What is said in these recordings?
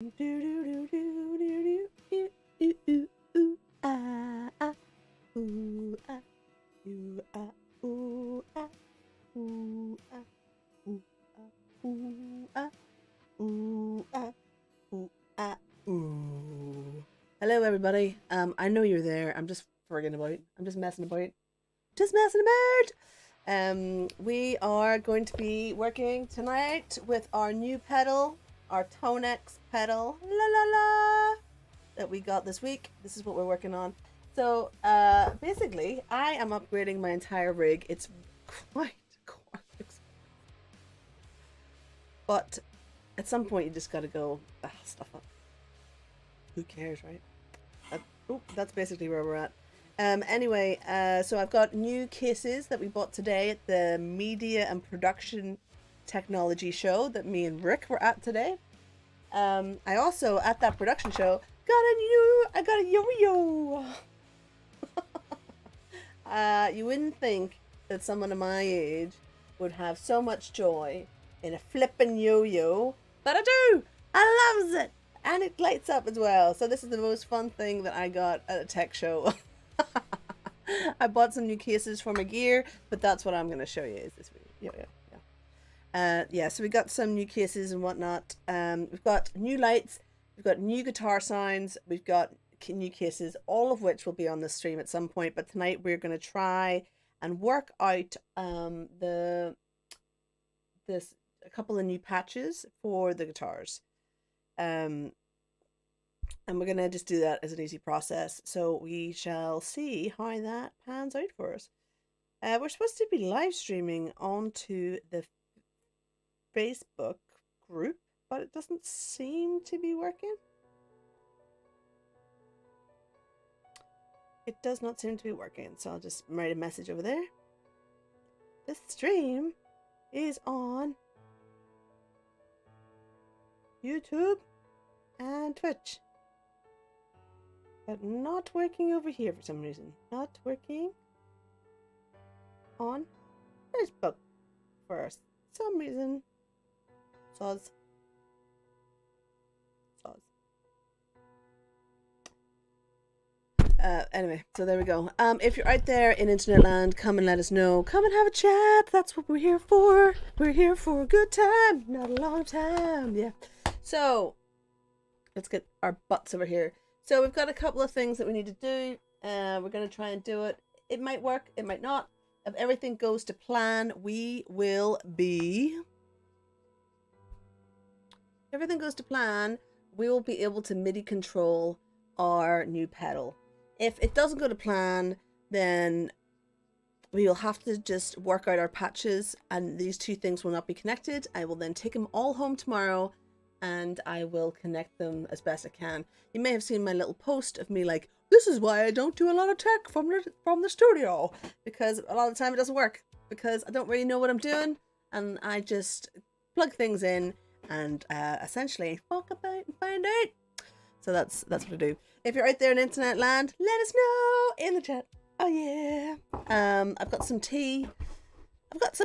Hello, everybody. I know you're there. I'm just frigging about. I'm just messing about. Just messing about. We are going to be working tonight with our new pedal, our Tonex pedal, la la la, that we got this week. This is what we're working on. So, basically, I am upgrading my entire rig. It's quite expensive. But at some point, you just gotta go stuff up. Who cares, right? That's basically where we're at. Anyway, so I've got new cases that we bought today at the Media and Production Technology show that me and Rick were at today. I also, at that production show, I got a yo-yo. You wouldn't think that someone of my age would have so much joy in a flippin' yo-yo, but I do! I loves it! And it lights up as well. So this is the most fun thing that I got at a tech show. I bought some new cases for my gear, but that's what I'm going to show you is this video. Yeah, so we got some new cases and whatnot. We've got new lights, we've got new guitar sounds, we've got new cases, all of which will be on the stream at some point. But tonight we're going to try and work out a couple of new patches for the guitars. And we're going to just do that as an easy process. So we shall see how that pans out for us. We're supposed to be live streaming onto the Facebook group, but it doesn't seem to be working. It does not seem to be working. So I'll just write a message over there. This stream is on YouTube and Twitch, but not working over here for some reason. Not working on Facebook for some reason. Soz. Anyway, so there we go. If you're out there in internet land, come and let us know. Come and have a chat. That's what we're here for. We're here for a good time, not a long time. Yeah. So let's get our butts over here. So we've got a couple of things that we need to do. We're going to try and do it. It might work, it might not. If everything goes to plan, we will be... Everything goes to plan, we will be able to MIDI control our new pedal. If it doesn't go to plan, then we will have to just work out our patches, and these two things will not be connected. I will then take them all home tomorrow, and I will connect them as best I can. You may have seen my little post of me like, this is why I don't do a lot of tech from the studio, because a lot of the time it doesn't work, because I don't really know what I'm doing, and I just plug things in and essentially walk about and find out. So that's what I do. If you're out there in internet land, let us know in the chat. Oh yeah. I've got some tea. Got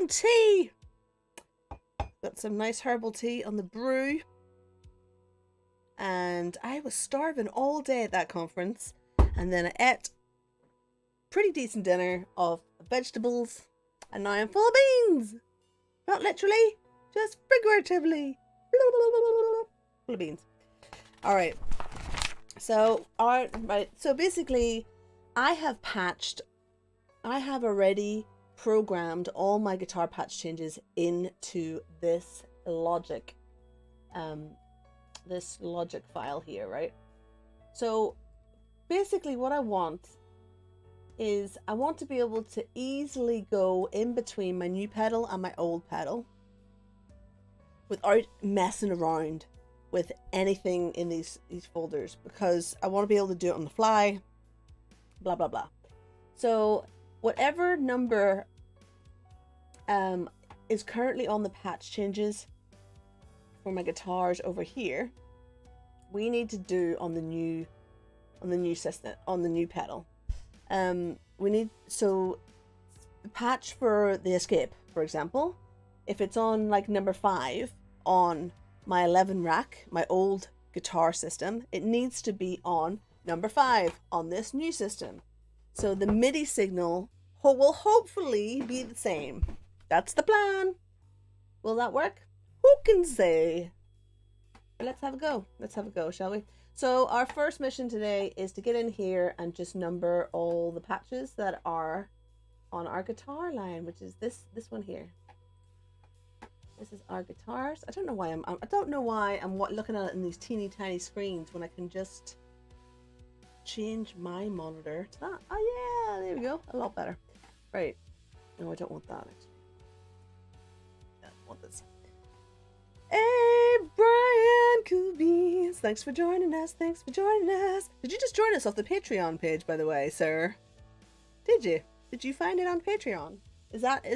some nice herbal tea on the brew. And I was starving all day at that conference. And then I ate pretty decent dinner of vegetables. And now I'm full of beans. Not literally, just figuratively. Full of beans. Alright. So basically, I have already programmed all my guitar patch changes into this Logic file here, right? So basically what I want is I want to be able to easily go in between my new pedal and my old pedal without messing around with anything in these folders, because I want to be able to do it on the fly, blah blah blah. So whatever number is currently on the patch changes for my guitars over here, we need to do on the new system, on the new pedal. So the patch for the escape, for example, if it's on like number 5 on my 11 rack, my old guitar system, it needs to be on number 5 on this new system. So the MIDI signal will hopefully be the same. That's the plan. Will that work? Who can say? But let's have a go. Let's have a go, shall we? So our first mission today is to get in here and just number all the patches that are on our guitar line, which is this one here. This is our guitars. I don't know why I'm looking at it in these teeny tiny screens when I can just change my monitor to that. Oh yeah, there we go. A lot better. Right. No, I don't want that. I want this. Hey, Brian Kubies. Thanks for joining us. Thanks for joining us. Did you just join us off the Patreon page, by the way, sir? Did you? Did you find it on Patreon?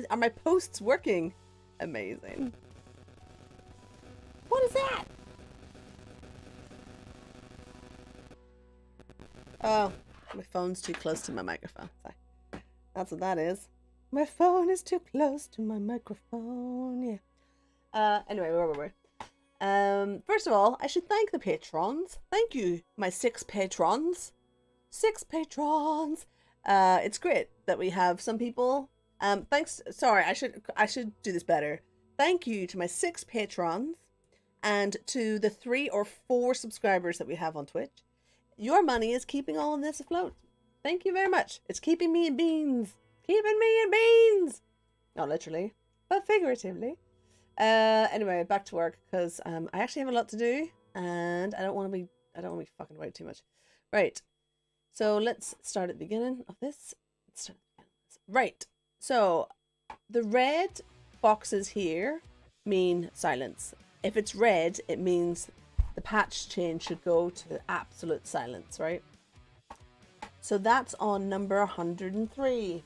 Are my posts working? Amazing. What is that? Oh, my phone's too close to my microphone. Sorry. That's what that is. My phone is too close to my microphone. Yeah. Anyway, where were we? First of all, I should thank the patrons. Thank you, my 6 patrons. 6 patrons. It's great that we have some people. Thanks. Sorry, I should do this better. Thank you to my 6 patrons and to the 3 or 4 subscribers that we have on Twitch. Your money is keeping all of this afloat. Thank you very much. It's keeping me in beans. Keeping me in beans. Not literally, but figuratively. Anyway, back to work because I actually have a lot to do and I don't want to be fucking away too much. Right. So let's start at the beginning of this. Right. So the red boxes here mean silence. If it's red, it means the patch change should go to absolute silence, right? So that's on number 103.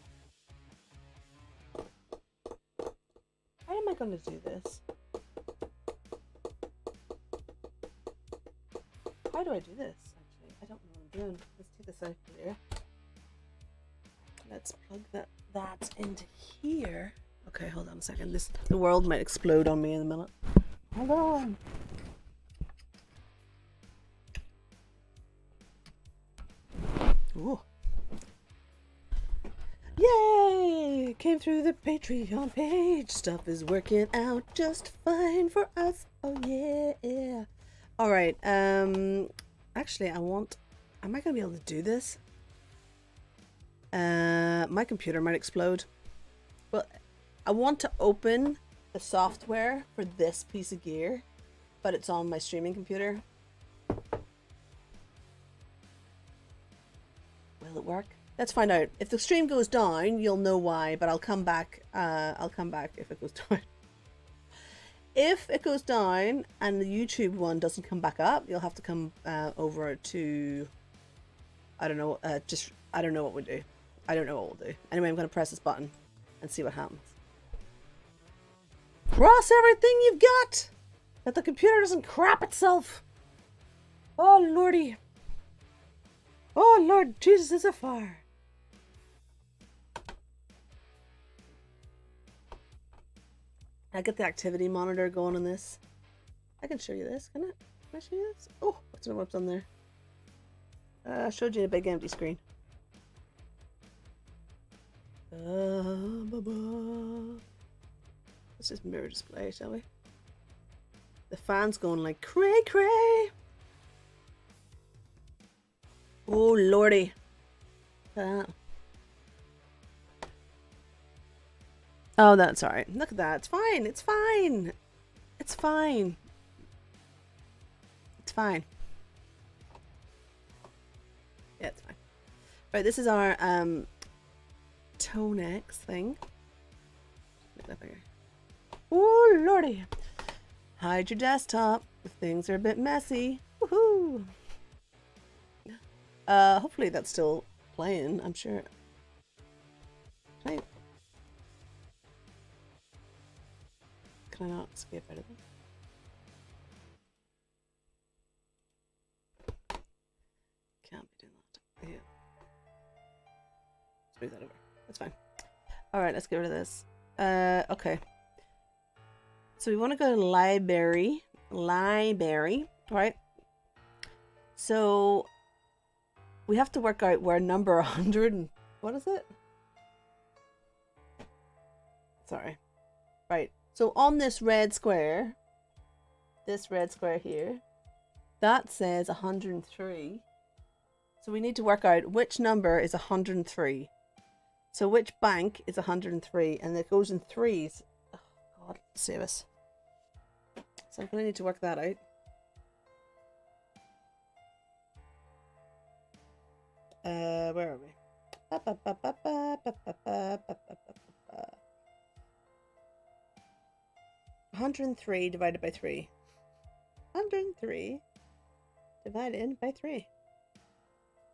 How am I going to do this? How do I do this, actually? I don't know what I'm doing. Let's take this out here. Let's plug that into here. Okay, hold on a second. The world might explode on me in a minute. Hold on. Ooh. Yay! Came through the Patreon page. Stuff is working out just fine for us. Oh yeah. Alright, actually am I gonna be able to do this? My computer might explode. Well, I want to open the software for this piece of gear, but it's on my streaming computer. Will it work? Let's find out. If the stream goes down, you'll know why, but I'll come back. I'll come back if it goes down. If it goes down and the YouTube one doesn't come back up, you'll have to come over to, I don't know, I don't know what we'll do. I don't know what we'll do. Anyway, I'm going to press this button and see what happens. Cross everything you've got! That the computer doesn't crap itself! Oh, lordy. Oh, Lord Jesus is a fire. I get the activity monitor going on this. I can show you this, can I? Can I show you this? Oh, I don't know what's on there. I showed you a big empty screen. Let's just mirror display, shall we? The fan's going like cray cray. Oh lordy. Oh, that's alright. Look at that. It's fine. It's fine. It's fine. It's fine. Yeah, it's fine. Right, this is our Tonex thing. Make that bigger. Oh lordy. Hide your desktop if things are a bit messy. Woohoo! Hopefully that's still playing, I'm sure. Can I not skip out of this? Can't be doing that. Yeah. Let's move that over. That's fine. Alright, let's get rid of this. Okay. So we want to go to library, right? So we have to work out where number 100 and what is it? Sorry. Right. So on this red square here, that says 103. So we need to work out which number is 103. So which bank is 103? And it goes in threes. Oh, God, save us. So I'm going to need to work that out. Where are we? 103 divided by 3. 103 divided by 3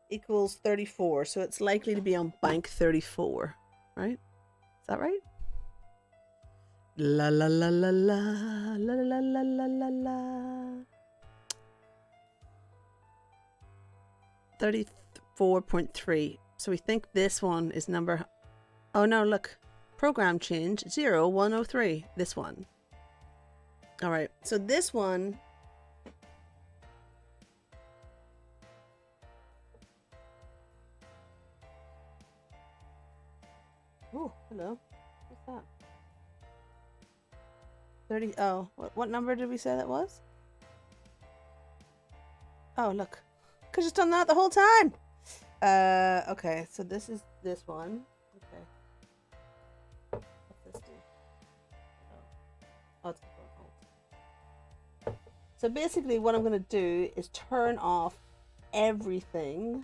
equals 34. So it's likely to be on bank 34, right? Is that right? La la la la la la la la la la la. 34.3. So we think this one is number. Oh no! Look, program change 0103. This one. All right. So this one. Oh, hello. What's that? 30. Oh, what number did we say that was? Oh, look. Could have just done that the whole time. Okay. So this is this one. Okay. What's this do? Oh, it's Alt. So basically, what I'm going to do is turn off everything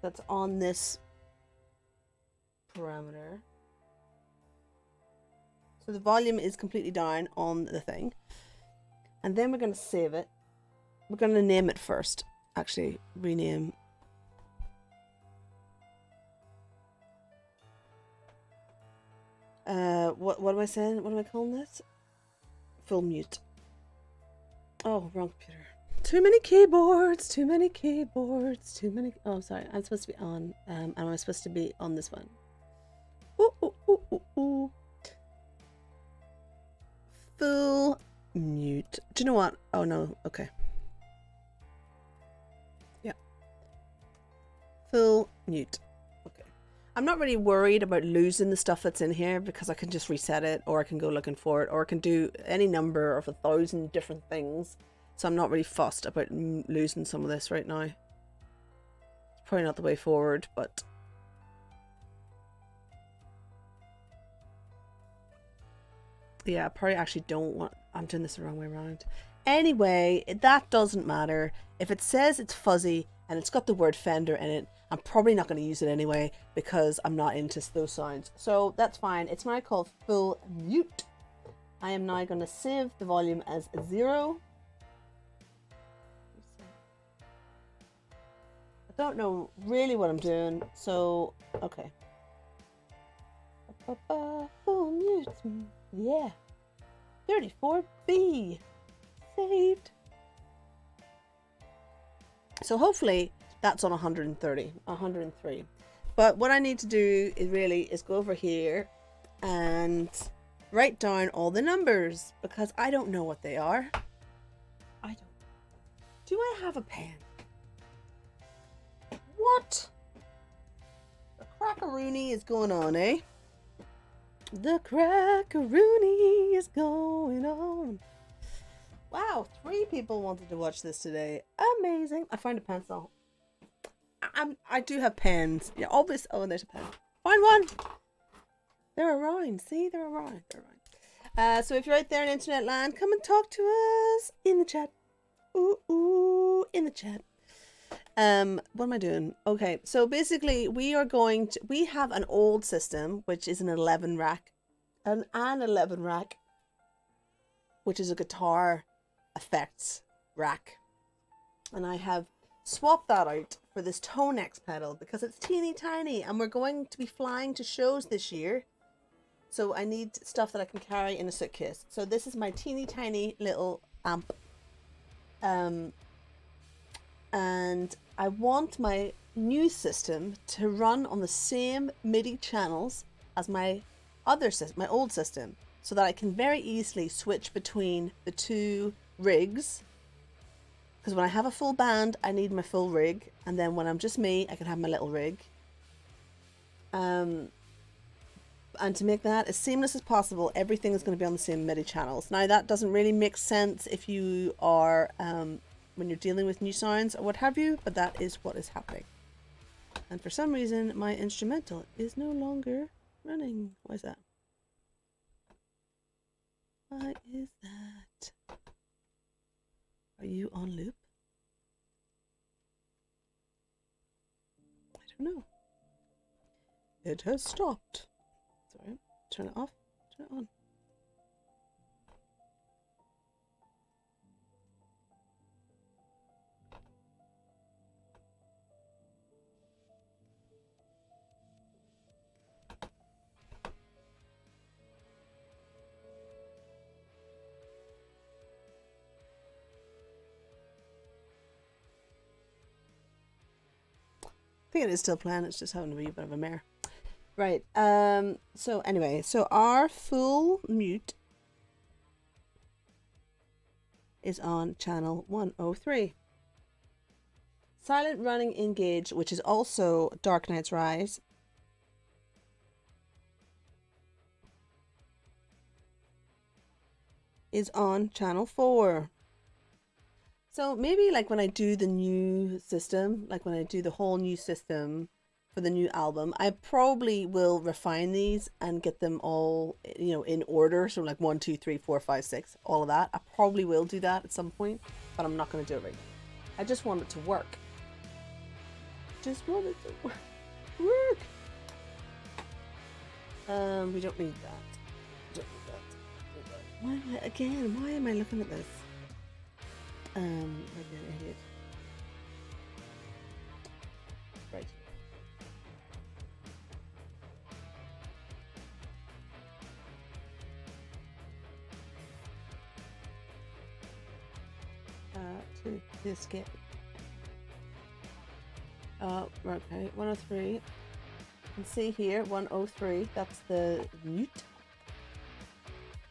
that's on this parameter. So the volume is completely down on the thing. And then we're going to save it. We're going to name it first. Actually, rename. What am I saying? What am I calling this? Full mute. Oh, wrong computer. Too many keyboards, too many keyboards, too many. Oh, sorry. I'm supposed to be on. And I'm supposed to be on this one. Ooh, ooh, ooh, ooh, ooh. Full mute. Do you know what? Oh, no. Okay. Yeah. Full mute. Okay. I'm not really worried about losing the stuff that's in here because I can just reset it, or I can go looking for it, or I can do any number of 1,000 different things. So I'm not really fussed about losing some of this right now. It's probably not the way forward, but yeah, I probably actually don't want. I'm doing this the wrong way around. Anyway, that doesn't matter. If it says it's fuzzy and it's got the word Fender in it, I'm probably not going to use it anyway because I'm not into those sounds. So that's fine. It's now called full mute. I am now going to save the volume as 0. I don't know really what I'm doing, so okay. Full mute. Yeah. 34B. Saved. So hopefully that's on 103. But what I need to do is go over here and write down all the numbers because I don't know what they are. I don't. Do I have a pen? What? The crackaroony is going on, eh? The crackaroony is going on. Wow, 3 people wanted to watch this today. Amazing. I found a pencil. I do have pens. Yeah, obvious. Oh, and there's a pen. Find one. They're around. See, they're around. So if you're out there in internet land, come and talk to us in the chat. Ooh, in the chat. What am I doing? Okay, so basically we have an old system, which is an 11 rack, an 11 rack, which is a guitar effects rack. And I have swapped that out for this Tonex pedal because it's teeny tiny and we're going to be flying to shows this year. So I need stuff that I can carry in a suitcase. So this is my teeny tiny little amp. And I want my new system to run on the same MIDI channels as my old system, so that I can very easily switch between the 2 rigs. Because when I have a full band, I need my full rig. And then when I'm just me, I can have my little rig. And to make that as seamless as possible, everything is going to be on the same MIDI channels. Now that doesn't really make sense if you are, when you're dealing with new sounds or what have you, but that is what is happening. And for some reason, my instrumental is no longer running. Why is that? Why is that? Are you on loop? I don't know. It has stopped. Sorry, turn it off, turn it on. I think it is still playing, it's just having to be a bit of a mare. Right, so anyway, so our full mute is on channel 103. Silent running engage, which is also Dark Knight's Rise, is on channel 4. So maybe like when I do the new system, like when I do the whole new system for the new album, I probably will refine these and get them all, you know, in order. So like 1, 2, 3, 4, 5, 6, all of that. I probably will do that at some point, but I'm not going to do it right now. I just want it to work. Just want it to work. We don't need that. Why am I looking at this? Like an idiot. Right. To skip. Okay, 103. You can see here, 103, that's the mute.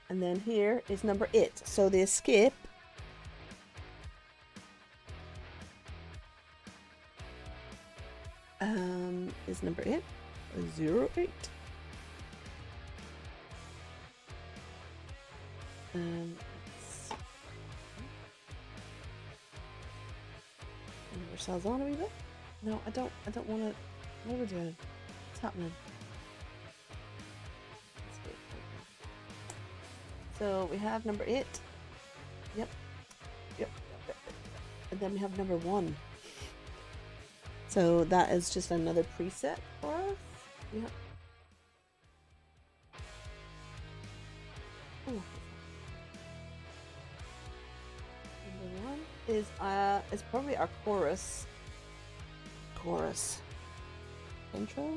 And then here is number 8. So the escape is number 8, 08. Move ourselves on a wee bit. No, I don't want to. What are we doing? What's happening? So we have number 8. Yep. And then we have number 1. So that is just another preset for us. Yep. Ooh. Number 1 is probably our chorus intro.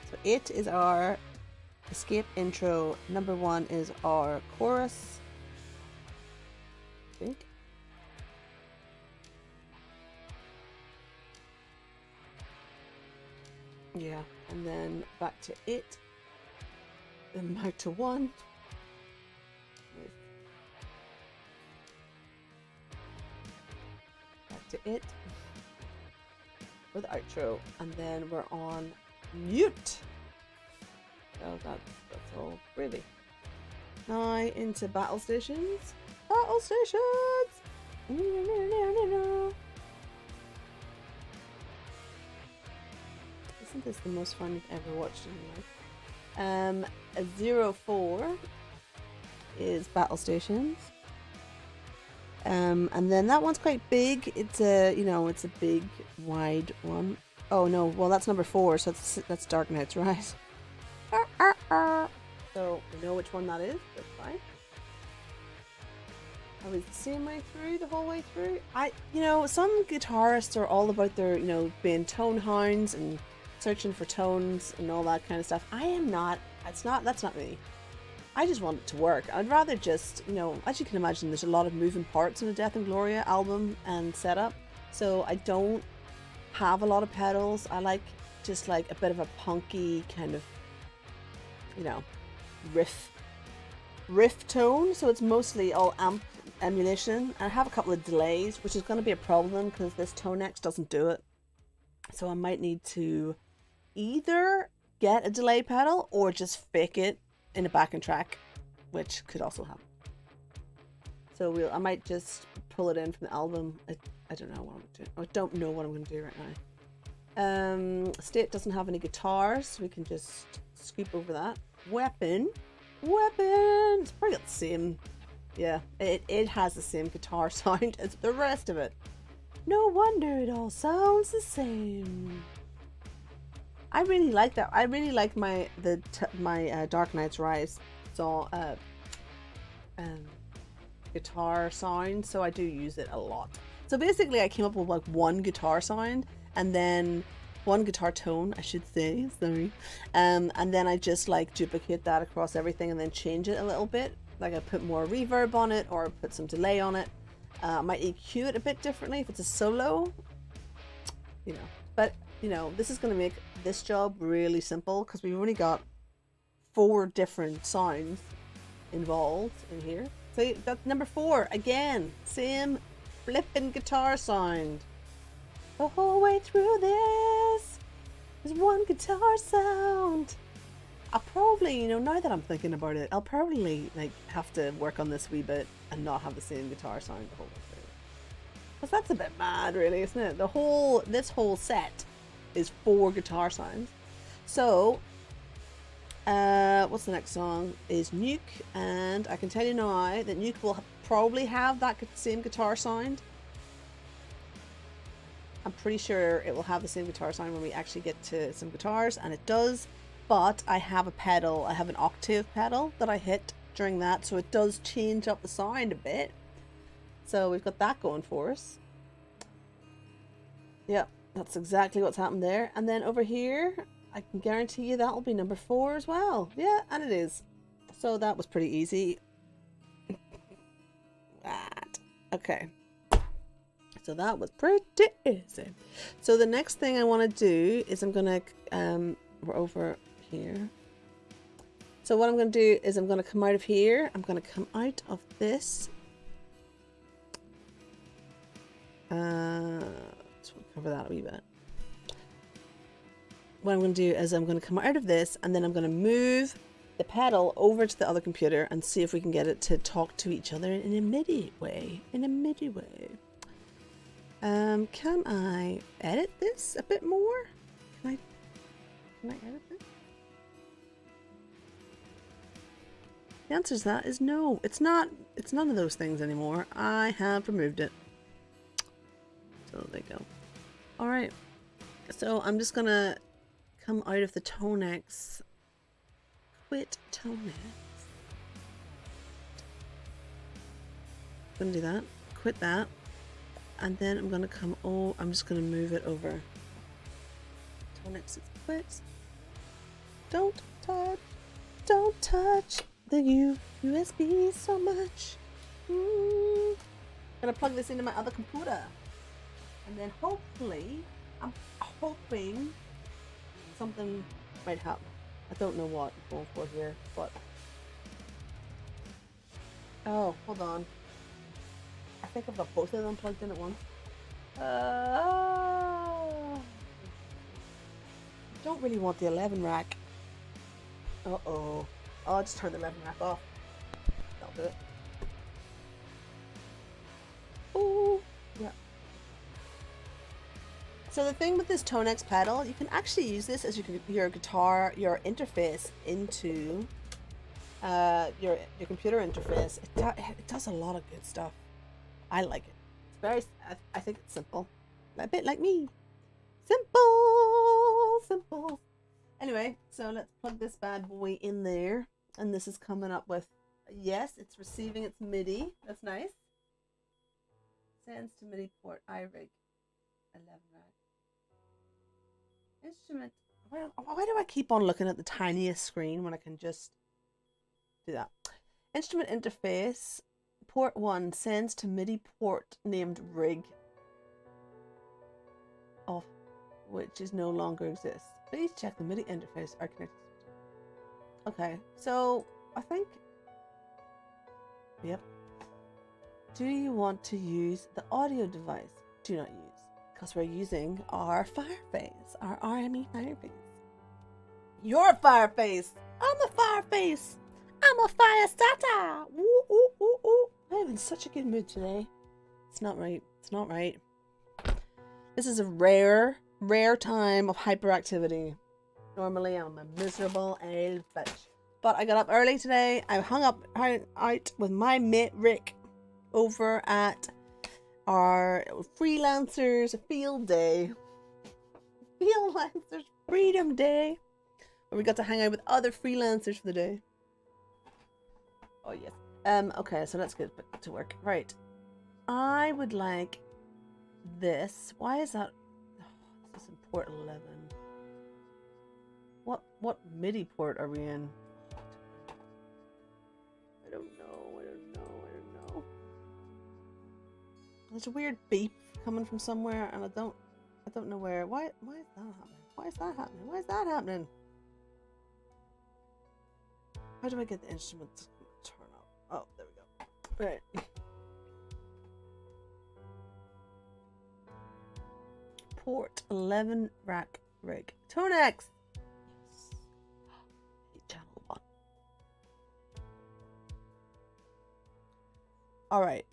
So 8 is our escape intro. Number 1 is our chorus, I think. Yeah, and then back to 8, then back to 1. Back to 8 with outro, and then we're on mute. So that's all really. Now into battle stations. Battle stations! Isn't this the most fun you've ever watched in your life? 04 is battle stations. And then that one's quite big. It's a, you know, it's a big, wide one. Oh no, well that's number 4, so that's Dark Knight's Rise. So we know which one that is. That's fine. I was the same way through, the whole way through. You know, some guitarists are all about their, you know, being tone hounds and searching for tones and all that kind of stuff. I am not. That's not me. I just want it to work. I'd rather just, you know, as you can imagine, there's a lot of moving parts in a Death and Gloria album and setup. So I don't have a lot of pedals. I like just like a bit of a punky kind of, you know, riff tone. So it's mostly all amp emulation. I have a couple of delays, which is going to be a problem because this Tonex doesn't do it. So I might need to either get a delay pedal or just fake it in a backing track, which could also happen. So I might just pull it in from the album. I don't know what I'm doing. I don't know what I'm going to do right now. State doesn't have any guitars, so we can just scoop over that. Weapon. It's probably got the same. Yeah, it has the same guitar sound as the rest of it. No wonder it all sounds the same. I really like that. I really like my Dark Knight's Rise guitar sound, so I do use it a lot. So basically I came up with like one guitar sound and then one guitar tone, I should say, sorry. And then I just like duplicate that across everything and then change it a little bit. Like I put more reverb on it or put some delay on it. I might EQ it a bit differently if it's a solo, you know. But, you know, this is going to make this job really simple because we've only got 4 different sounds involved in here. So that's number 4. Again, same flipping guitar sound. The whole way through this is one guitar sound. I'll probably, you know, now that I'm thinking about it, I'll probably like have to work on this a wee bit and not have the same guitar sound the whole way through. Because that's a bit mad, really, isn't it? This whole set is 4 guitar sounds. So, what's the next song? Is Nuke, and I can tell you now that Nuke will probably have that same guitar sound. I'm pretty sure it will have the same guitar sound when we actually get to some guitars, and it does. But I have a pedal, I have an octave pedal that I hit during that, so it does change up the sound a bit. So we've got that going for us. Yep, that's exactly what's happened there. And then over here, I can guarantee you that will be number 4 as well. Yeah, and it is. So that was pretty easy. Okay. So that was pretty easy. So the next thing I want to do is I'm going to, we're over here. So what I'm going to do is I'm going to come out of here. I'm going to come out of this. So we'll cover that a wee bit. What I'm going to do is I'm going to come out of this and then I'm going to move the pedal over to the other computer and see if we can get it to talk to each other in a MIDI way. Can I edit this a bit more? Can I edit this? The answer to that is no. It's not. It's none of those things anymore. I have removed it. So there you go. Alright. So I'm just gonna come out of the Tonex. Quit Tonex. Gonna do that. Quit that. And then I'm gonna come, I'm just gonna move it over. Tonex is quit. Don't touch the USB so much. Gonna plug this into my other computer. And then hopefully, I'm hoping something might happen. I don't know what I'm going for here, but... Oh, hold on. I think I've got both of them plugged in at once. Don't really want the 11 rack. Uh-oh. I'll just turn the 11 rack off. That'll do it. Ooh. Yeah. So the thing with this Tonex pedal, you can actually use this as your guitar, your interface into your computer interface. It does a lot of good stuff. I like it. It's very, I think it's simple. A bit like me. Simple. Anyway, so let's plug this bad boy in there. And this is coming up with, yes, it's receiving its MIDI. That's nice. Sends to MIDI port iRig 11 rack. Instrument. Why do I keep on looking at the tiniest screen when I can just do that? Instrument interface. Port 1 sends to MIDI port named rig, off which is no longer exists. Please check the MIDI interface are connected. Okay, so I think, yep. Do you want to use the audio device? Do not use, because we're using our Fireface, our RME Fireface. You're a Fireface. I'm a Fireface. I'm a fire starter. Ooh, ooh, ooh, ooh. I'm in such a good mood today. It's not right. It's not right. This is a rare time of hyperactivity. Normally, I'm a miserable old bitch. But I got up early today. I hung out with my mate Rick over at our freelancers field day. Freelancers freedom day. Where we got to hang out with other freelancers for the day. Oh yes. Okay, so let's get to work. Right. I would like this. Why is that? Oh, this is in port 11. What MIDI port are we in? I don't know. There's a weird beep coming from somewhere and I don't know where. Why is that happening? How do I get the instrument to turn up? Oh, there we go. Right. Port 11 rack rig. Tonex! Yes. Channel 1. Alright.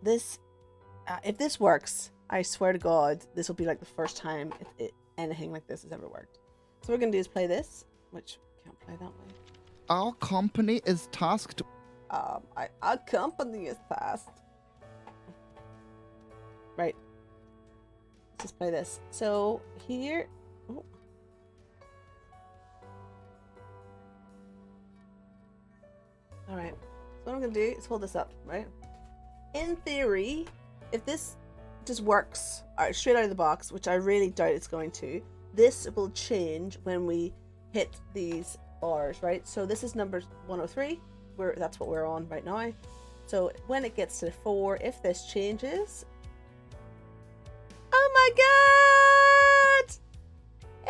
This, if this works, I swear to God, this will be like the first time anything like this has ever worked. So what we're going to do is play this, which can't play that way. Our company is tasked. Our company is tasked. Right. Let's just play this. So here. Oh. All right. So what I'm gonna do is hold this up, right? In theory, if this just works straight out of the box, which I really doubt it's going to, this will change when we hit these bars, right? So this is number 103. That's what we're on right now. So when it gets to 4, if this changes, oh my God!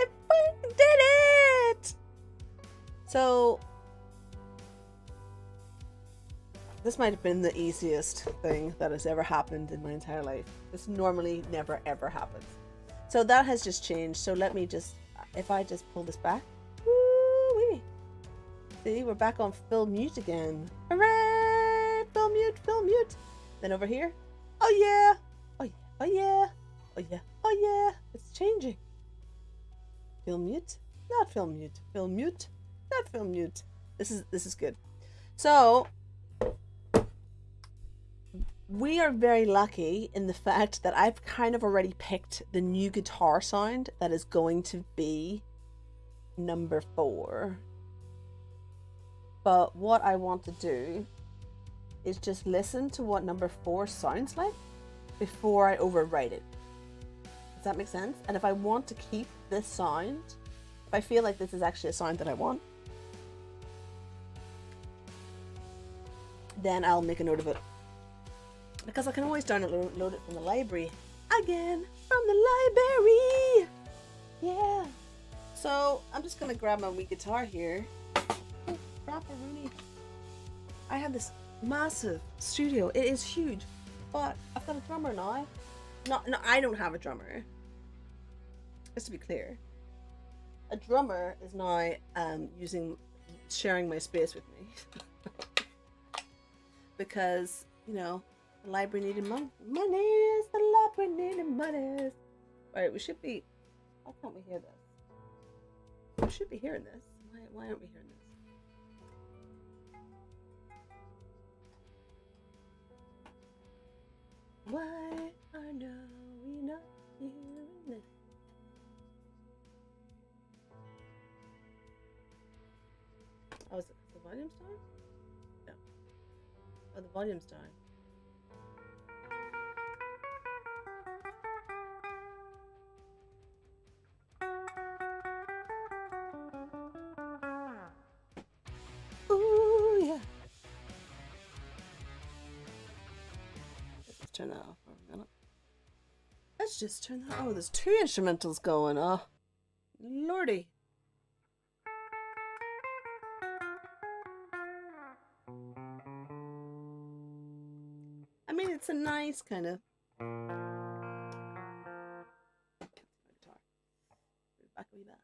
It fucking did it! So this might have been the easiest thing that has ever happened in my entire life. This normally never ever happens. So that has just changed. So let me just, if I just pull this back, woo-wee. See, we're back on full mute again. Hooray! Full mute. Then over here, oh yeah, oh yeah, oh yeah, oh yeah, oh yeah. It's changing. Full mute, not full mute. Full mute, not full mute. This is good. So we are very lucky in the fact that I've kind of already picked the new guitar sound that is going to be number 4. But what I want to do is just listen to what number 4 sounds like before I overwrite it. Does that make sense? And if I want to keep this sound, if I feel like this is actually a sound that I want, then I'll make a note of it. Because I can always download it from the library. Again, from the library! Yeah. So, I'm just going to grab my wee guitar here. Oh, Rooney. I have this massive studio. It is huge. But I've got a drummer now. No, I don't have a drummer. Just to be clear. A drummer is now sharing my space with me. Because, you know, the library needed money. The library needed money. Alright, we should be... Why can't we hear this? We should be hearing this. Why aren't we hearing this? Why are we not hearing this? Oh, is the volume down? No. Oh, the volume's down. Ooh, yeah. Let's turn that off for a minute. Let's just turn that. Oh, there's 2 instrumentals going. Oh, lordy. it's a nice kind of. Back a wee bit.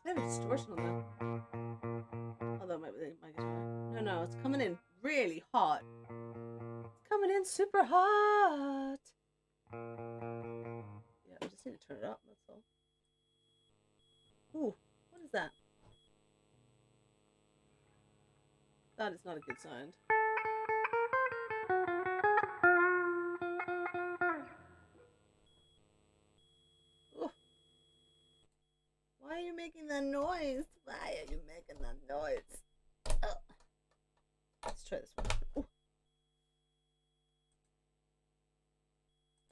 I have a distortion on that. Although it might be my guitar. No, it's coming in really hot. It's coming in super hot. Yeah, I just need to turn it up, that's all. Ooh, what is that? That is not a good sound. Ooh. Why are you making that noise? Why are you making that noise? Oh. Let's try this one. Ooh.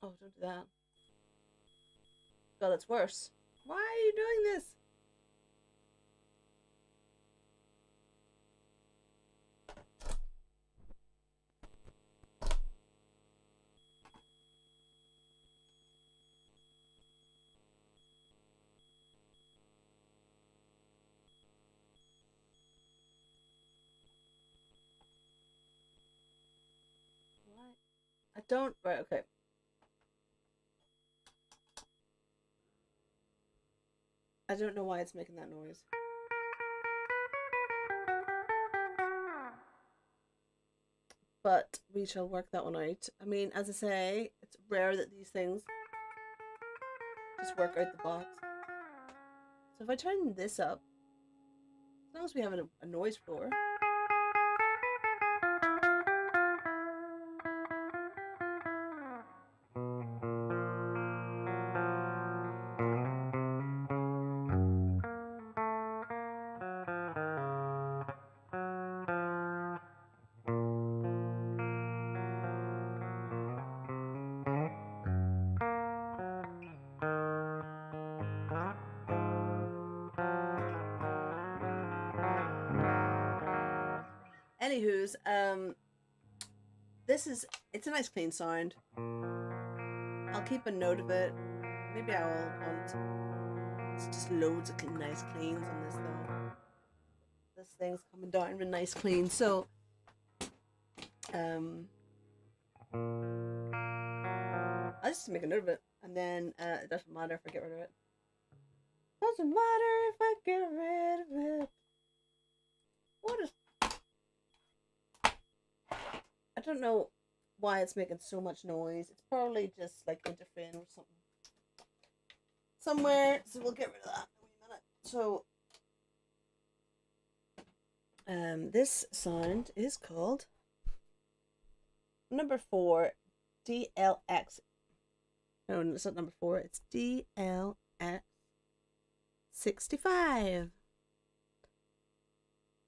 Oh, don't do that. God, that's worse. Why are you doing this? What? I don't. Right, okay. I don't know why it's making that noise. But we shall work that one out. I mean, as I say, it's rare that these things just work out the box. So if I turn this up, as long as we have a noise floor. Anywho's, it's a nice clean sound. I'll keep a note of it. Maybe I'll want, it's just loads of nice cleans on this though. This thing's coming down with nice clean, so I just make a note of it, and then it doesn't matter if I get rid of it. Doesn't matter if I get rid of it. What is? I don't know why it's making so much noise. It's probably just like interfering with something somewhere. So we'll get rid of that in a wee minute. So this sound is called number 4, DLX. No, it's not number 4. It's DLX 65.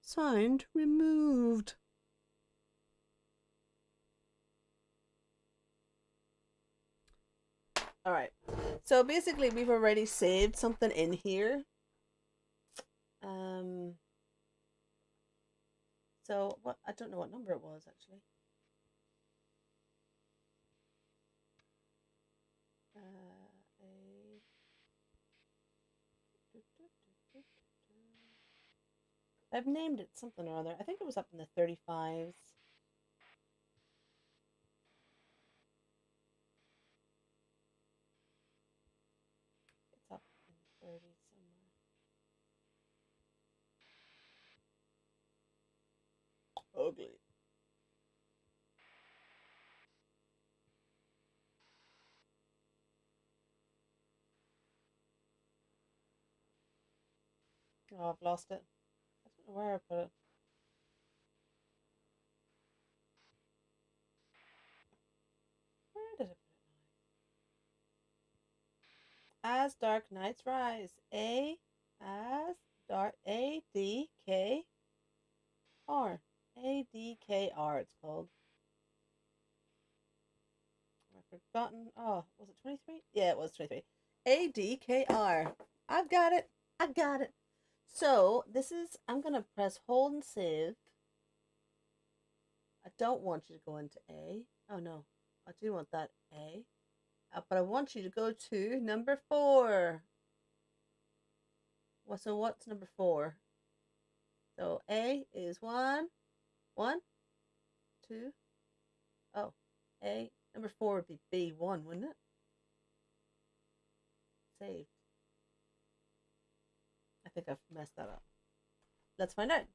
Sound removed. Alright, so basically we've already saved something in here. So what, I don't know what number it was actually. I've named it something or other. I think it was up in the 35s. It's up in the 30s somewhere. Ugly. Oh, I've lost it. I don't know where I put it. Where did I put it now? As Dark Nights Rise. As Dark ADKR. ADKR it's called. I've forgotten. Oh, was it 23? Yeah, it was 23. ADKR. I've got it. I got it. So this is, I'm going to press hold and save. I don't want you to go into A. Oh no, I do want that A. but I want you to go to number 4. So what's number 4? So A is 1, 1, 2. Oh, A. Number 4 would be B1, wouldn't it? Saved. I think I've messed that up. Let's find out.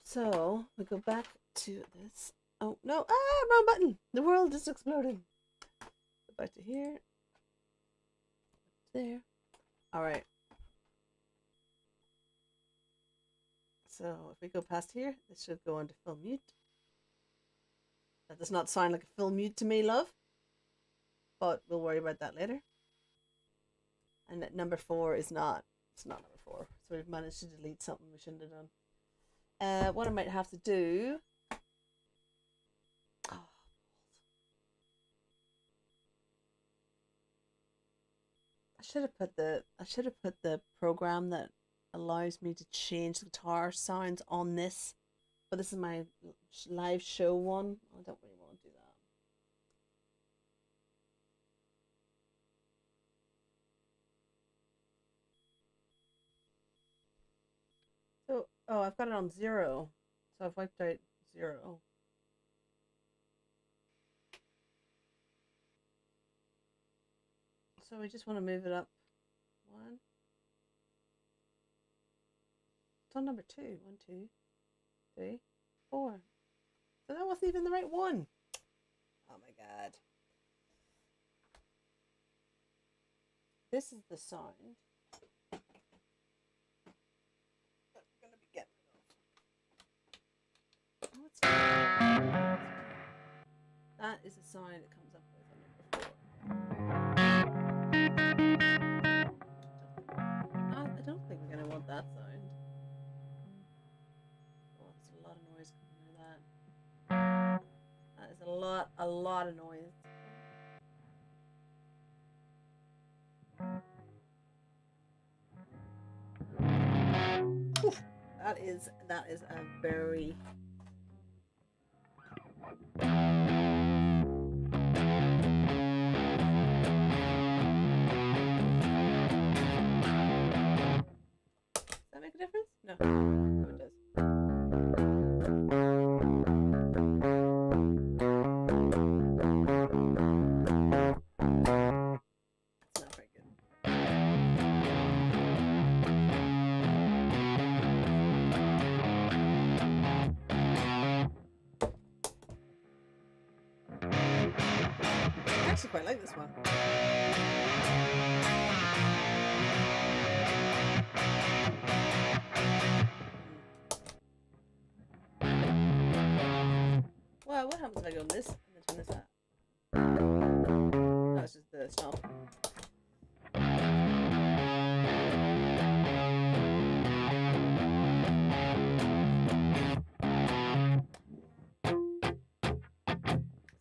So we go back to this. Oh no! Ah, wrong button. The world is exploding. Go back to here. There. All right. So if we go past here, this should go on to full mute. That does not sound like a full mute to me, love. But we'll worry about that later. And number 4 is not. It's not number 4. So we've managed to delete something we shouldn't have done. What I might have to do. Oh. I should have put the program that allows me to change the guitar sounds on this. But this is my live show one. I don't really want to do that. So, oh, I've got it on 0. So I've wiped out 0. So we just want to move it up 1. It's on number 2. 1, 2, 3, 4. So that wasn't even the right one. Oh my god. This is the sound that we're going to be getting rid of. Oh, it's that is the sound that comes up with on number 4. I don't think we're going to want that sound. Oh, there's a lot of noise coming out of that. That is a lot of noise. Oof. That is a very Does that make a difference? No. No, it does. It's not very good. I actually quite like this one. Well, what happens if I go this and then turn this up? No, it's just the stop.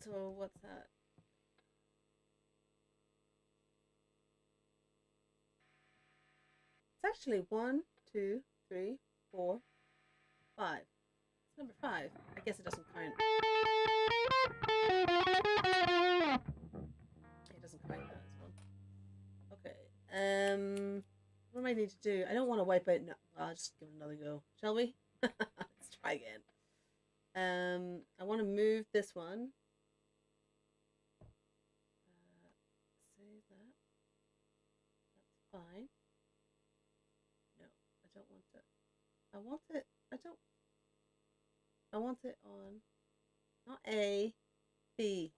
So what's that? It's actually 1, 2, 3, 4, 5. It's number 5. I guess it doesn't count. It doesn't count that as one. Okay. What do I need to do? I don't want to wipe out. No, I'll just give it another go. Shall we? Let's try again. I want to move this one. Save that. That's fine. No, I don't want it. I want it. I want it on. Not A, B.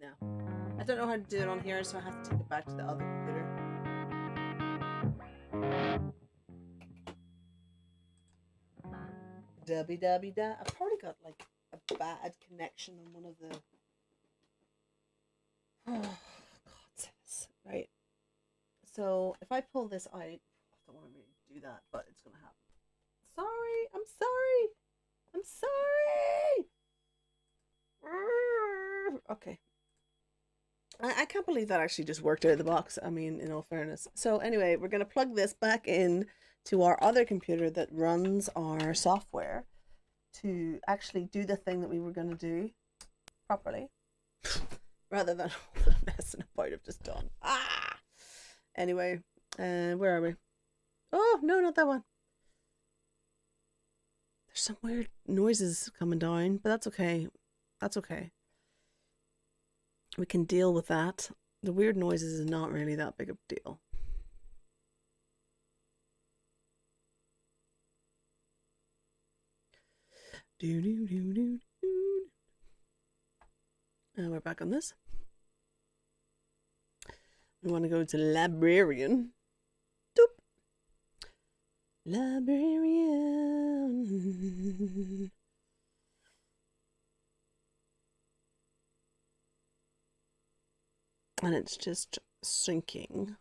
No. I don't know how to do it on here, so I have to take it back to the other computer. Da. I've probably got like a bad connection on one of the. Oh, God, this. Right. So if I pull this out, I don't want to really do that, but it's gonna happen. Sorry. I'm sorry. Okay. I can't believe that actually just worked out of the box. I mean, in all fairness. So anyway, we're going to plug this back in to our other computer that runs our software to actually do the thing that we were going to do properly rather than all the messing about I've just done. Ah! Anyway, where are we? Oh, no, not that one. There's some weird noises coming down, but that's okay. That's okay. We can deal with that. The weird noises is not really that big of a deal. And we're back on this. We want to go to librarian. Doop. Librarian. And it's just sinking.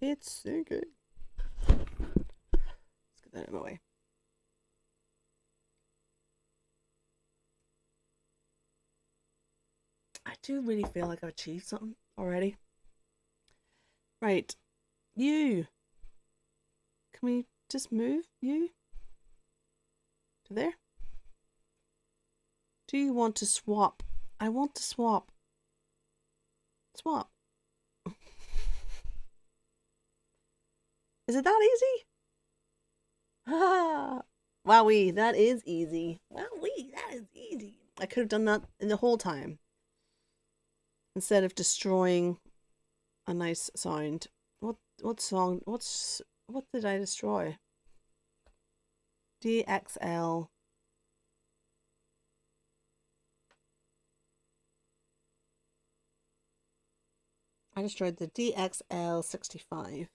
It's sinking. Let's get that out of my way. I do really feel like I've achieved something already. Right. You. Can we just move you to there? Do you want to swap? I want to swap. Swap. Is it that easy? Ah, wowee, that is easy. Wowee, that is easy. I could have done that in the whole time instead of destroying a nice sound. What song? What did I destroy? DXL. I destroyed the DXL 65.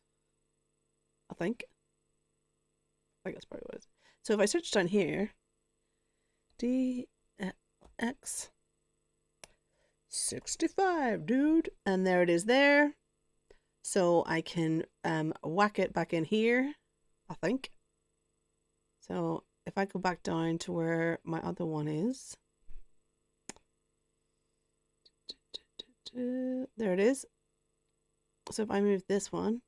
I think that's probably what it is. So if I search down here, DX 65, dude, and there it is there. So I can whack it back in here, I think. So if I go back down to where my other one is, there it is. So if I move this one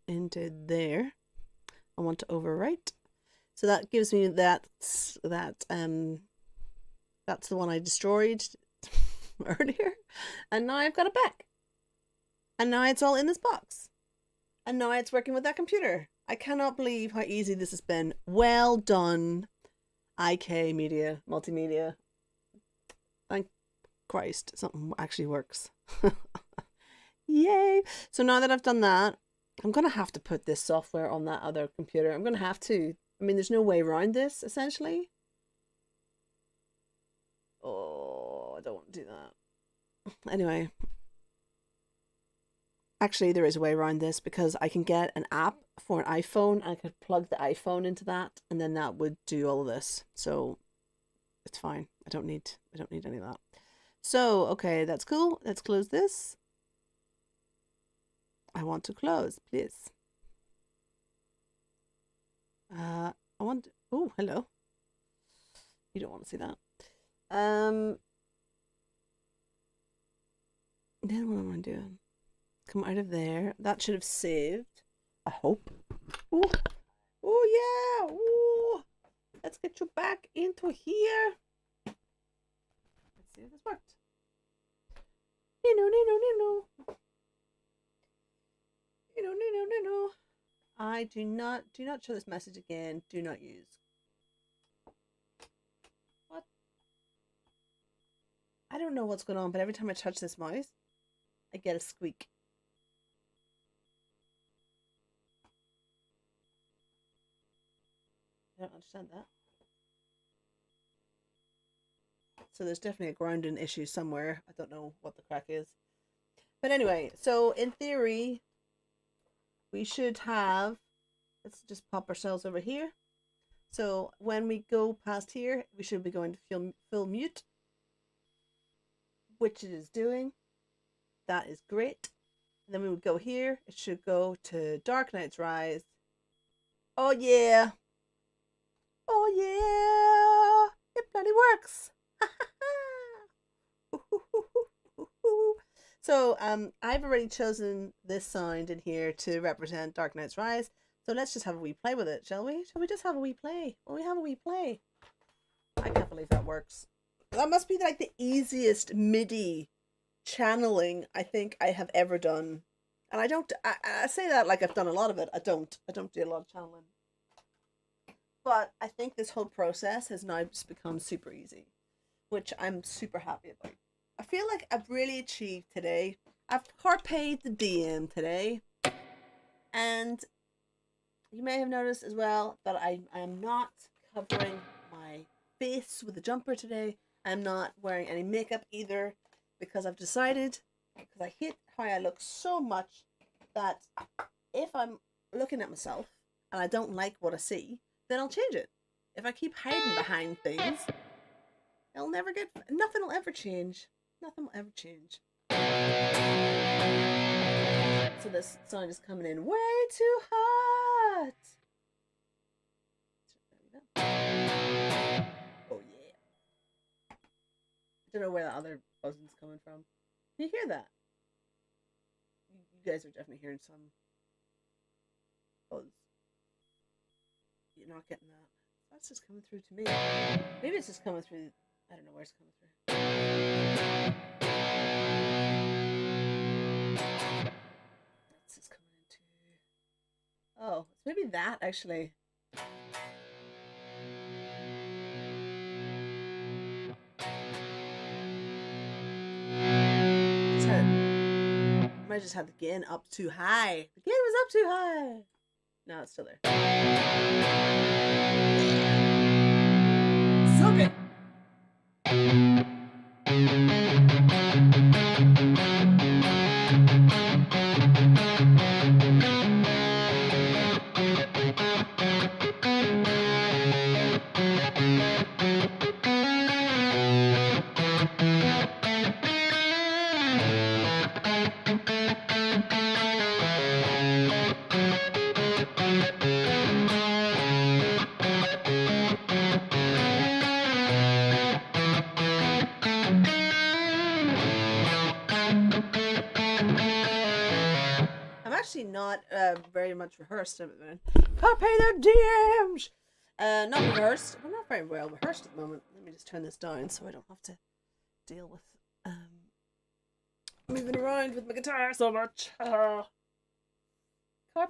into there, I want to overwrite. So that gives me that's the one I destroyed earlier, and now I've got it back. And now it's all in this box. And now it's working with that computer. I cannot believe how easy this has been. Well done, IK Media, Multimedia. Thank Christ, something actually works. Yay! So now that I've done that, I'm going to have to put this software on that other computer. I'm going to have to. I mean, there's no way around this, essentially. Oh, I don't want to do that. Anyway. Actually, there is a way around this because I can get an app for an iPhone. I could plug the iPhone into that, and then that would do all of this. So it's fine. I don't need any of that. So, okay, that's cool. Let's close this. I want to close, please. I want. Oh, hello. You don't want to see that. Then what am I doing? Come out of there. That should have saved. I hope. Ooh. Oh yeah. Ooh. Let's get you back into here. Let's see if this worked. No. I do not show this message again. Do not use. What? I don't know what's going on, but every time I touch this mouse, I get a squeak. I don't understand that. So there's definitely a grounding issue somewhere. I don't know what the crack is. But anyway, so in theory, we should have, let's just pop ourselves over here. So when we go past here, we should be going to full mute, which it is doing. That is great. And then we would go here. It should go to Dark Knight's Rise. Oh yeah. Oh yeah. It bloody works. So I've already chosen this sound in here to represent Dark Knight's Rise. So let's just have a wee play with it, shall we? Shall we just have a wee play? Will we have a wee play? I can't believe that works. That must be like the easiest MIDI channeling I think I have ever done. And I say that like I've done a lot of it. I don't do a lot of channeling. But I think this whole process has now just become super easy, which I'm super happy about. I feel like I've really achieved today. I've carped the DM today. And you may have noticed as well that I am not covering my face with a jumper today. I'm not wearing any makeup either because I've decided, because I hate how I look so much, that if I'm looking at myself and I don't like what I see, then I'll change it. If I keep hiding behind things, nothing will ever change. Nothing will ever change. So this sound is coming in way too hot. Oh yeah. I don't know where the other buzzing's coming from. Can you hear that? You guys are definitely hearing some buzz. You're not getting that. That's just coming through to me. Maybe it's just coming through. I don't know where it's coming through. That's just coming into. Oh, it's maybe that actually. I just had the gain up too high. The gain was up too high. No, it's still there. So good. Not very much rehearsed at the moment. Carpe their DMs! Not rehearsed. I'm not very well rehearsed at the moment. Let me just turn this down so I don't have to deal with moving around with my guitar so much. Carpe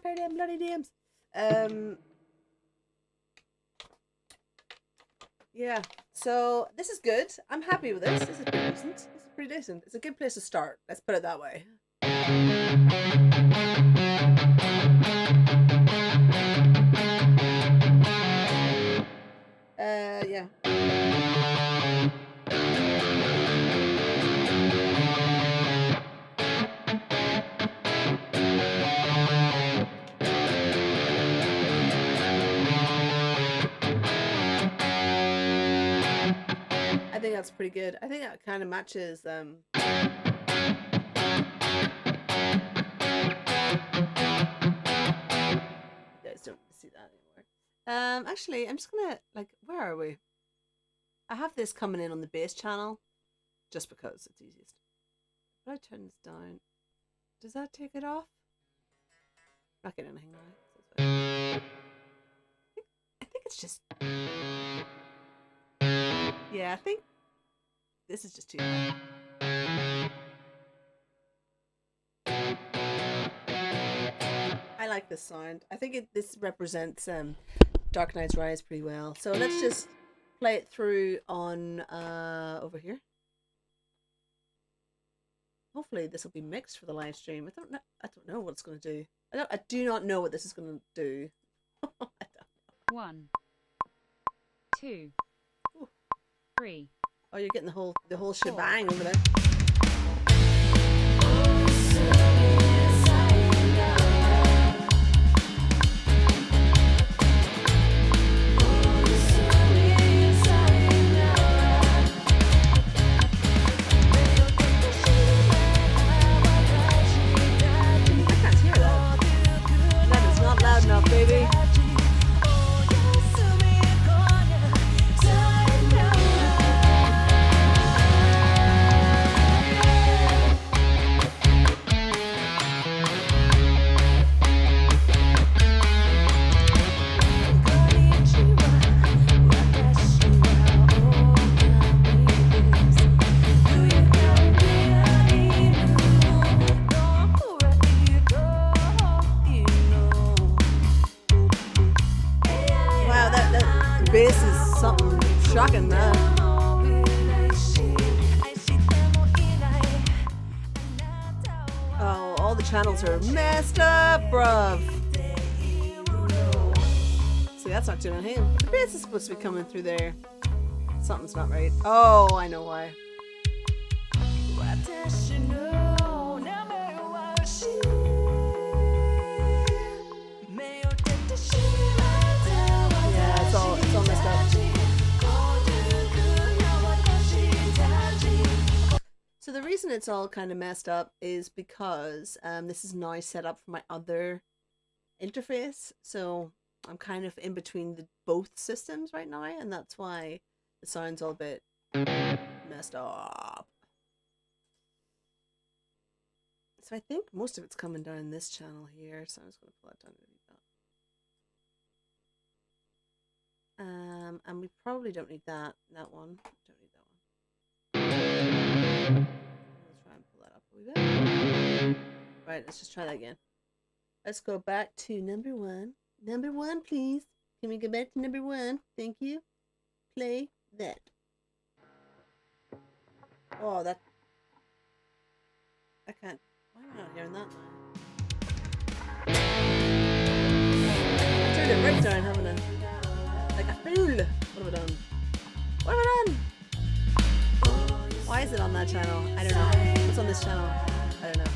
them bloody DMs. Yeah, so this is good. I'm happy with this. This is pretty decent. This is pretty decent. It's a good place to start. Let's put it that way. Yeah. I think that's pretty good. I think that kind of matches you guys don't see that anymore. Actually, I'm just gonna, like, where are we? I have this coming in on the bass channel just because it's easiest. If I turn this down, does that take it off? Not getting anything now. I think it's just. Yeah, I think this is just too high. I like this sound. I think this represents Dark Knight's Rise pretty well. So let's just play it through on over here. Hopefully this will be mixed for the live stream. I don't know what it's going to do. I do not know what this is going to do. I don't know. 1, 2, 3. Oh, you're getting the whole shebang over there. Baby. bass is something shocking, man. Oh, all the channels are messed up, bruv. See, that's not doing him. The bass is supposed to be coming through there. Something's not right. Oh, I know why. Yeah, it's all messed up. So the reason it's all kind of messed up is because this is now set up for my other interface. So I'm kind of in between both systems right now, and that's why the sound's all a bit messed up. So I think most of it's coming down this channel here, so I'm just going to pull that down a bit. And we probably don't need that one. Don't need that one. Let's try and pull that up a wee bit. Right, let's just try that again. Let's go back to number one. Number one, please. Can we go back to number one? Thank you. Play that. Oh, that. I can't. Why am I not hearing that now? I turned it right down, haven't I? Like a fool. What have I done? What have I done? Why is it on that channel? I don't know. What's on this channel? I don't know.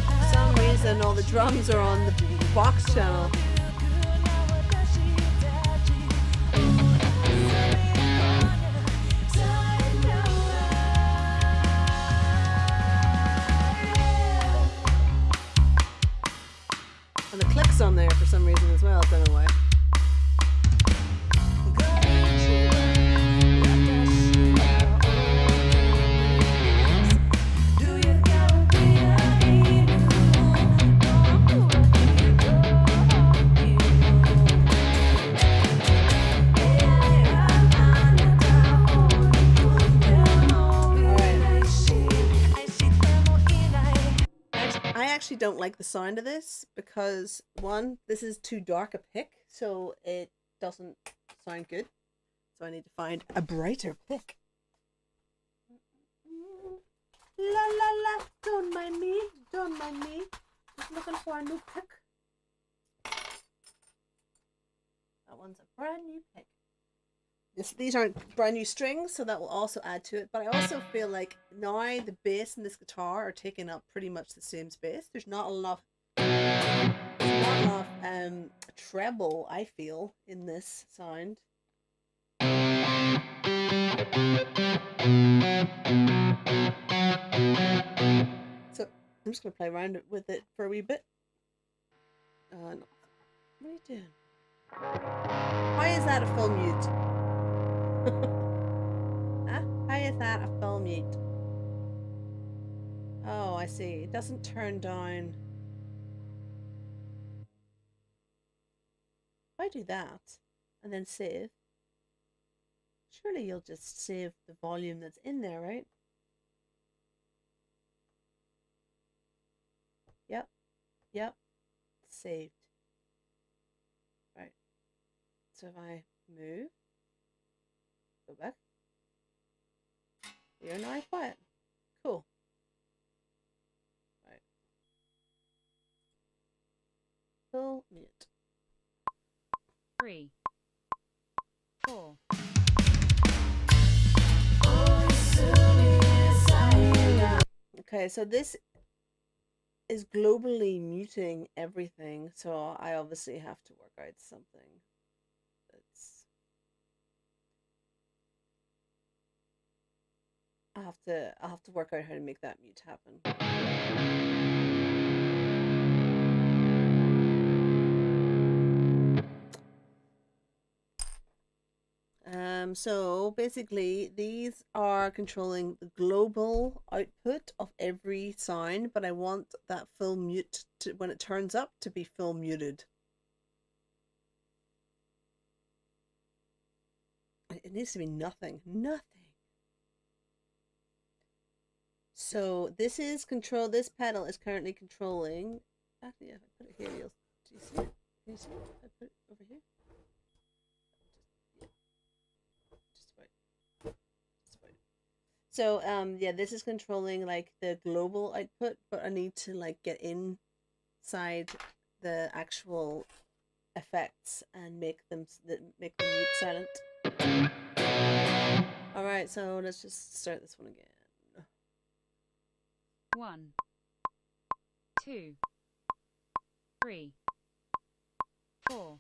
For some reason, all the drums are on the box channel. And the click's on there for some reason as well. I don't know why. I actually don't like the sound of this because, one, this is too dark a pick, so it doesn't sound good. So I need to find a brighter pick. La la la, don't mind me, don't mind me. Just looking for a new pick. That one's a brand new pick. These aren't brand new strings, so that will also add to it. But I also feel like now the bass and this guitar are taking up pretty much the same space. There's not enough treble, I feel, in this sound. So I'm just gonna play around with it for a wee bit. No. What are you doing? Why is that a full mute? Huh? How is that a full mute? Oh, I see. It doesn't turn down. If I do that and then save, surely you'll just save the volume that's in there, right? Yep. Yep. Saved. Right. So if I move, go back. You're now quiet. Cool. Right. Full mute. 3, 4. Okay, so this is globally muting everything, so I obviously have to work out something that's. I'll have to work out how to make that mute happen. So basically these are controlling the global output of every sound, but I want that full mute to, when it turns up, to be full muted. It needs to be nothing. So this is this pedal is currently controlling. Actually, if I put it here, you'll see it. Can you see if I put it over here? Just about. Just about. So yeah, this is controlling like the global output, but I need to like get inside the actual effects and make them mute silent. All right, so let's just start this one again. 1, 2, 3, 4.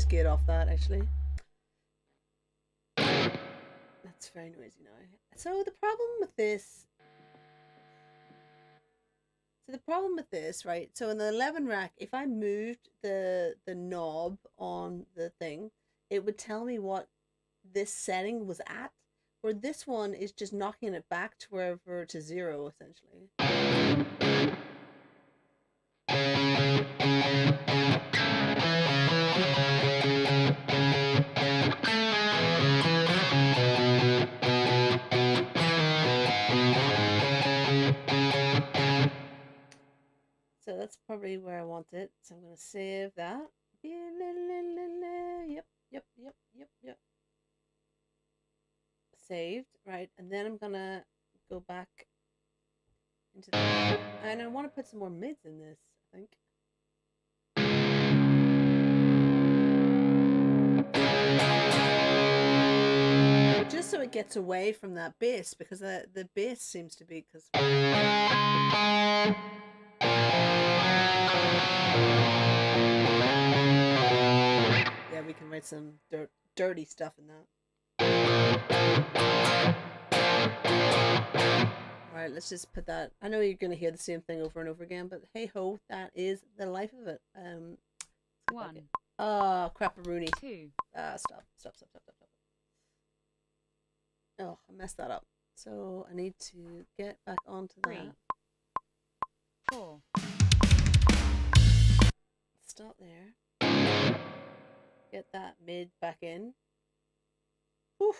Gate off that actually. That's very noisy now. So the problem with this, right? So in the 11 rack, if I moved the knob on the thing, it would tell me what this setting was at. Where this one is just knocking it back to wherever to 0 essentially. So that's probably where I want it. So I'm going to save that. Yep. Saved, right? And then I'm going to go back into the... And I want to put some more mids in this, I think. Just so it gets away from that bass, because the bass seems to be... because. some dirty stuff in that. All right, let's just put that. I know you're going to hear the same thing over and over again, but hey ho, that is the life of it. 1. Oh, crap-a-rooney. 2. Stop. Oh, I messed that up. So I need to get back onto 3. that. 4. Stop there. Get that mid back in. Whew.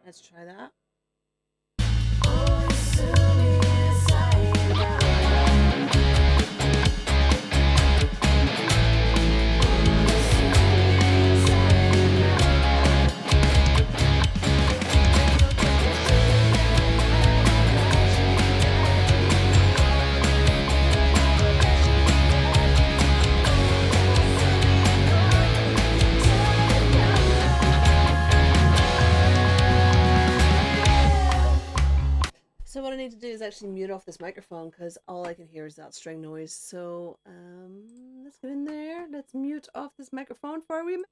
Let's try that. So what I need to do is actually mute off this microphone because all I can hear is that string noise. So let's get in there. Let's mute off this microphone for a wee minute.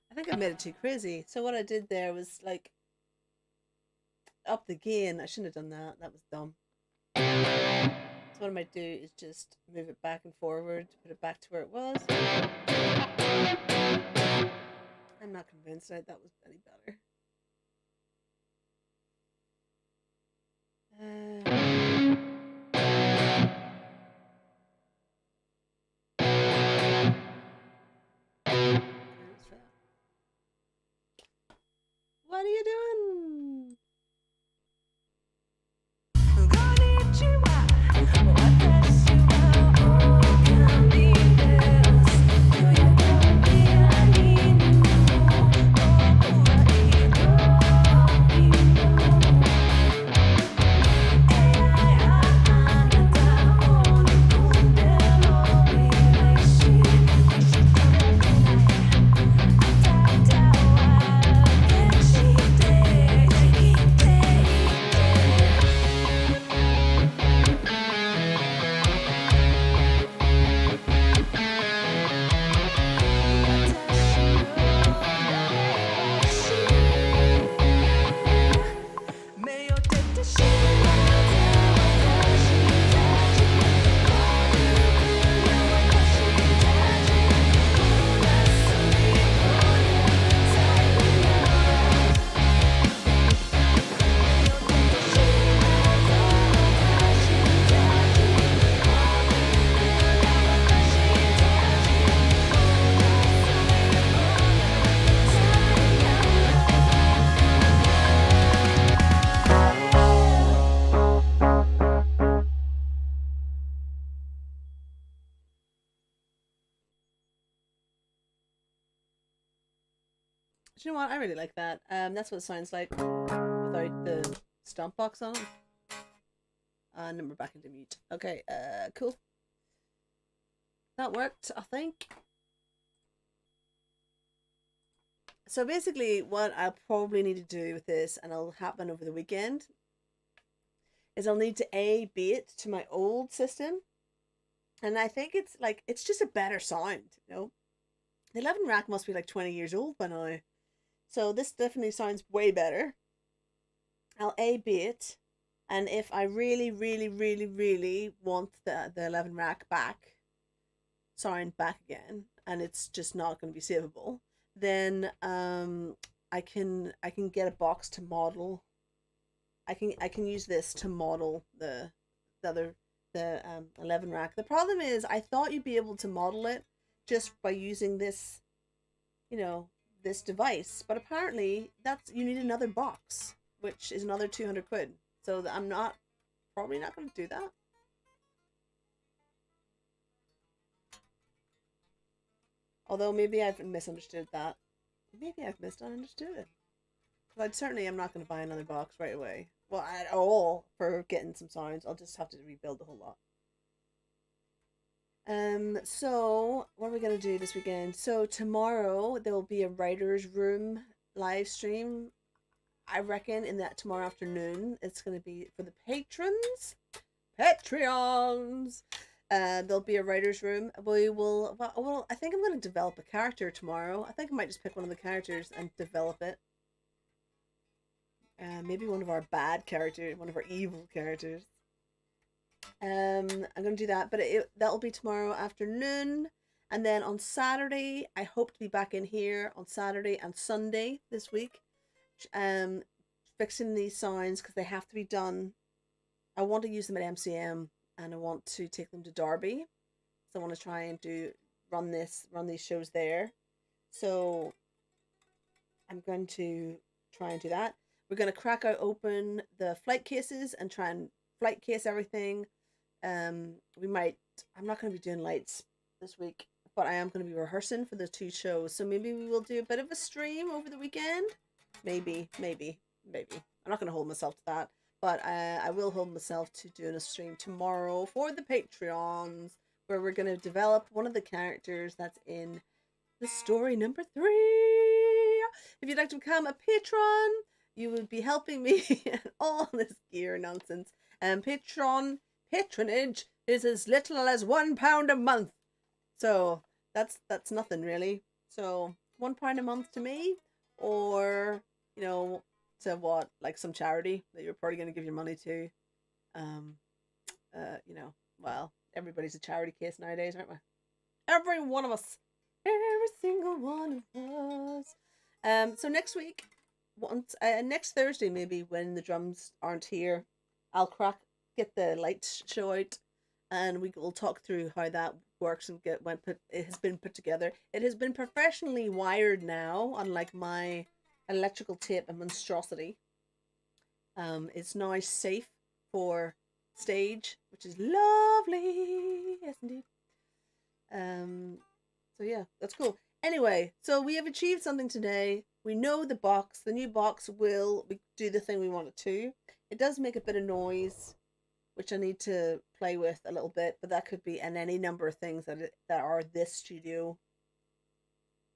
I think I made it too crazy. So what I did there was like up the gain. I shouldn't have done that. That was dumb. So what I might do is just move it back and forward, put it back to where it was. I'm not convinced that was any better. What are you doing? you know what? I really like that. That's what it sounds like without the stomp box on it. And then we're back into mute. Okay, cool. That worked, I think. So basically, what I'll probably need to do with this, and it'll happen over the weekend, is I'll need to bait to my old system. And I think it's like, it's just a better sound, you know? The 11 rack must be like 20 years old by now. So this definitely sounds way better. I'll bait, and if I really, really, really, really want the 11 rack back, sound back again, and it's just not going to be savable, then I can get a box to model. I can use this to model the 11 rack. The problem is, I thought you'd be able to model it just by using this, you know, this device, but apparently you need another box, which is another 200 quid. So I'm probably not going to do that. Although maybe I've misunderstood that. Maybe I've misunderstood it. But certainly I'm not going to buy another box right away. Well, at all, for getting some sounds. I'll just have to rebuild the whole lot. So what are we going to do this weekend? So tomorrow there will be a writer's room live stream. I reckon in that tomorrow afternoon. It's going to be for the patrons. Patreons! There'll be a writer's room. We will, well, I think I'm going to develop a character tomorrow. I think I might just pick one of the characters and develop it. Maybe one of our bad characters, one of our evil characters. I'm going to do that, but that'll be tomorrow afternoon. And then on Saturday, I hope to be back in here on Saturday and Sunday this week. Fixing these sounds because they have to be done. I want to use them at MCM. And I want to take them to Derby. So I want to try and run these shows there. So I'm going to try and do that. We're going to crack open the flight cases and try and flight case everything. I'm not going to be doing lights this week, but I am going to be rehearsing for the 2 shows. So maybe we will do a bit of a stream over the weekend. Maybe. I'm not going to hold myself to that. But I will hold myself to doing a stream tomorrow for the Patreons, where we're going to develop one of the characters that's in the story number 3. If you'd like to become a patron, you would be helping me and all this gear nonsense. And patronage is as little as £1 a month. So that's nothing really. So £1 a month to me, or, you know, to what, like some charity that you're probably going to give your money to. You know, well, everybody's a charity case nowadays, aren't we? Every one of us. Every single one of us. So next week, next Thursday maybe, when the drums aren't here, I'll get the lights show out, and we'll talk through how that works and it has been put together. It has been professionally wired now, unlike my electrical tape and monstrosity. It's now safe for stage, which is lovely. Yes, indeed. So yeah, that's cool. Anyway, so we have achieved something today. We know the new box will do the thing we want it to. It does make a bit of noise, which I need to play with a little bit, but that could be in any number of things that are this studio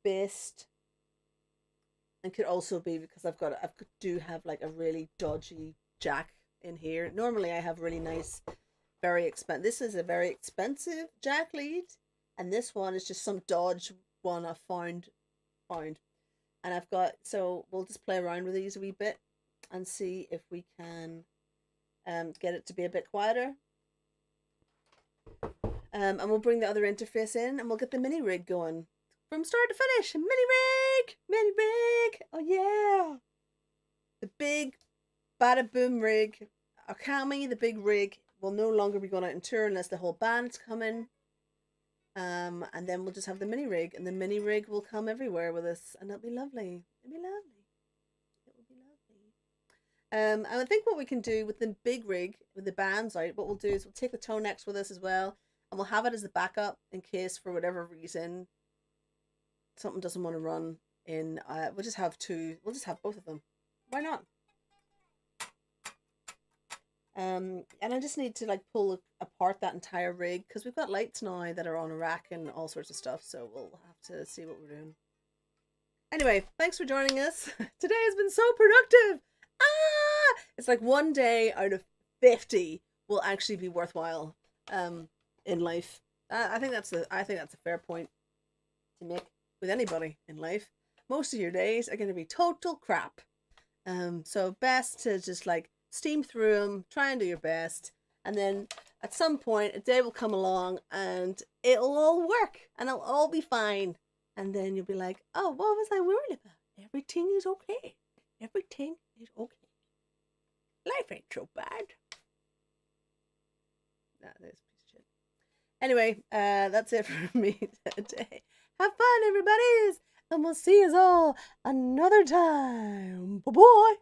based. And could also be because I do have like a really dodgy jack in here. Normally I have really nice, very expensive. This is a very expensive jack lead, and this one is just some dodge one I found. And so we'll just play around with these a wee bit and see if we can get it to be a bit quieter. And we'll bring the other interface in, and we'll get the mini rig going. From start to finish, mini rig, oh yeah, the big bada boom rig, Akami, the big rig, will no longer be going out on tour unless the whole band's coming, and then we'll just have the mini rig, and the mini rig will come everywhere with us, and it'll be lovely, and I think what we can do with the big rig, with the bands out, what we'll do is we'll take the Tonex with us as well, and we'll have it as the backup in case for whatever reason something doesn't want to run in. We'll just have two. We'll just have both of them. Why not? And I just need to like pull apart that entire rig because we've got lights now that are on a rack and all sorts of stuff. So we'll have to see what we're doing. Anyway, thanks for joining us. Today has been so productive. It's like one day out of 50 will actually be worthwhile in life. I think that's a fair point to make with anybody in life. Most of your days are going to be total crap. So best to just like steam through them, try and do your best, and then at some point a day will come along and it'll all work and it'll all be fine. And then you'll be like, oh, what was I worried about? Everything is okay. Everything is okay. Life ain't so bad. Nah, that's a piece of shit. Anyway, that's it for me today. Have fun, everybody, and we'll see us all another time. Bye-bye.